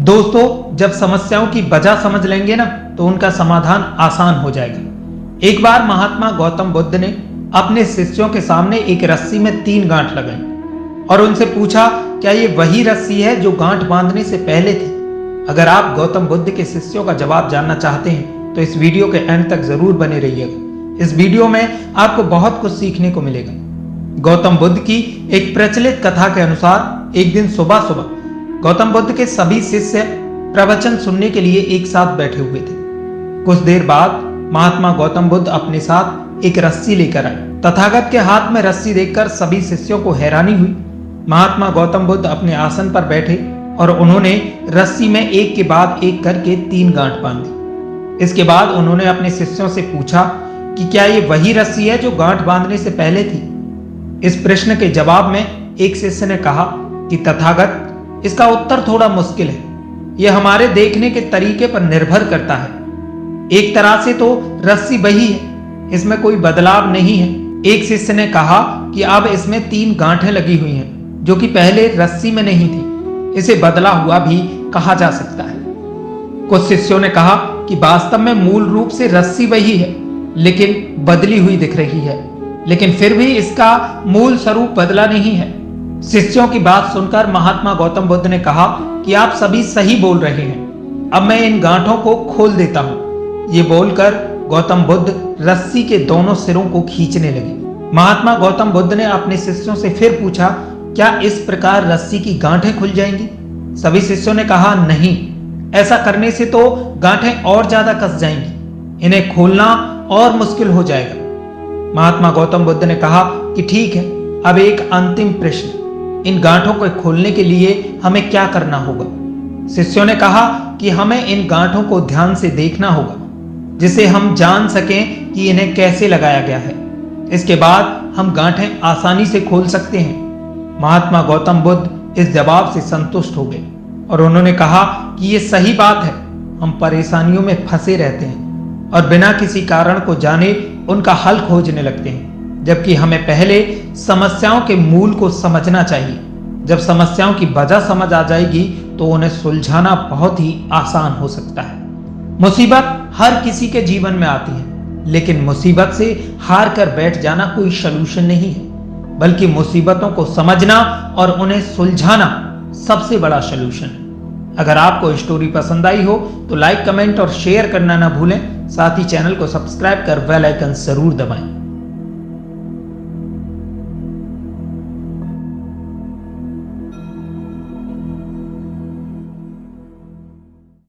दोस्तों, जब समस्याओं की वजह समझ लेंगे ना तो उनका समाधान आसान हो जाएगा। एक बार महात्मा गौतम बुद्ध ने अपने शिष्यों के सामने एक रस्सी में 3 गांठ लगाई और उनसे पूछा, क्या ये वही रस्सी है जो गांठ बांधने से पहले थी? अगर आप गौतम बुद्ध के शिष्यों का जवाब जानना चाहते हैं तो इस वीडियो के एंड तक जरूर बने रहिएगा। इस वीडियो में आपको बहुत कुछ सीखने को मिलेगा। गौतम बुद्ध की एक प्रचलित कथा के अनुसार एक दिन सुबह सुबह गौतम बुद्ध के सभी शिष्य प्रवचन सुनने के लिए एक साथ बैठे हुए थे। कुछ देर बाद महात्मा गौतम बुद्ध अपने साथ एक रस्सी लेकर आए। तथागत के हाथ में रस्सी देखकर सभी शिष्यों को हैरानी हुई। महात्मा गौतम बुद्ध अपने आसन पर बैठे और उन्होंने रस्सी में एक के बाद एक करके 3 गांठ बांधी। इसके बाद उन्होंने अपने शिष्यों से पूछा कि क्या ये वही रस्सी है जो गांठ बांधने से पहले थी? इस प्रश्न के जवाब में एक शिष्य ने कहा कि तथागत, इसका उत्तर थोड़ा मुश्किल है। यह हमारे देखने के तरीके पर निर्भर करता है। एक तरह से तो रस्सी वही है, इसमें कोई बदलाव नहीं है। एक शिष्य ने कहा कि अब इसमें 3 गांठें लगी हुई हैं जो कि पहले रस्सी में नहीं थी। इसे बदला हुआ भी कहा जा सकता है। कुछ शिष्यों ने कहा कि वास्तव में मूल रूप से रस्सी वही है लेकिन बदली हुई दिख रही है, लेकिन फिर भी इसका मूल स्वरूप बदला नहीं है। शिष्यों की बात सुनकर महात्मा गौतम बुद्ध ने कहा कि आप सभी सही बोल रहे हैं, अब मैं इन गांठों को खोल देता हूं। ये बोलकर गौतम बुद्ध रस्सी के दोनों सिरों को खींचने लगे। महात्मा गौतम बुद्ध ने अपने शिष्यों से फिर पूछा, क्या इस प्रकार रस्सी की गांठें खुल जाएंगी? सभी शिष्यों ने कहा, नहीं, ऐसा करने से तो गांठें और ज्यादा कस जाएंगी, इन्हें खोलना और मुश्किल हो जाएगा। महात्मा गौतम बुद्ध ने कहा कि ठीक है, अब एक अंतिम प्रश्न, इन गांठों को खोलने के लिए हमें क्या करना होगा? शिष्यों ने कहा कि हमें इन गांठों को ध्यान से देखना होगा जिससे हम जान सकें कि इन्हें कैसे लगाया गया है। इसके बाद हम गांठें आसानी से खोल सकते हैं। महात्मा गौतम बुद्ध इस जवाब से संतुष्ट हो गए और उन्होंने कहा कि यह सही बात है, हम परेशानियों में फंसे रहते हैं और बिना किसी कारण को जाने उनका हल खोजने लगते हैं, जबकि हमें पहले समस्याओं के मूल को समझना चाहिए। जब समस्याओं की वजह समझ आ जाएगी तो उन्हें सुलझाना बहुत ही आसान हो सकता है। मुसीबत हर किसी के जीवन में आती है, लेकिन मुसीबत से हार कर बैठ जाना कोई सलूशन नहीं है, बल्कि मुसीबतों को समझना और उन्हें सुलझाना सबसे बड़ा सलूशन है। अगर आपको स्टोरी पसंद आई हो तो लाइक, कमेंट और शेयर करना ना भूलें। साथ ही चैनल को सब्सक्राइब कर बेल आइकन जरूर दबाएं।